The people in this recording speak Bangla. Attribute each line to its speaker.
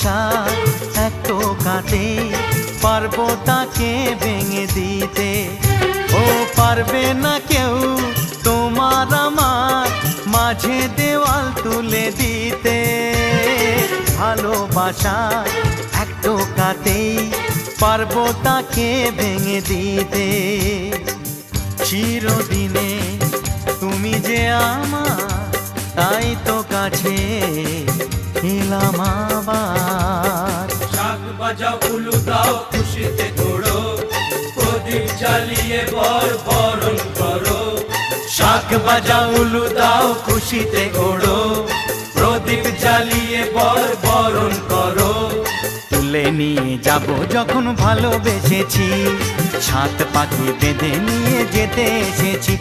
Speaker 1: ভালোবাসা এক টোকাতে পারবো তাকে ভেঙে দিতে। ও পারবে না কেউ তোমার আমার মাঝে দেওয়াল তুলে দিতে। ভালোবাসা এক টোকাতেই পারবো তাকে ভেঙে দিতে। চিরদিনে তুমি যে আমার, তাই তো কাছে এলাম আবার।
Speaker 2: শাক বাজাও উলু দাও খুশিতে ঘোড়ো, প্রদীপ জ্বালিয়ে বর বরণ করো।
Speaker 1: শাক বাজাও উলু দাও খুশিতে ওড়ো,
Speaker 2: প্রদীপ জ্বালিয়ে বর বরণ করো।
Speaker 1: তুলে নিয়ে যাব যখন ভালোবেসেছি, ছাদ পাখি বেঁধে নিয়ে যেতে এসেছি।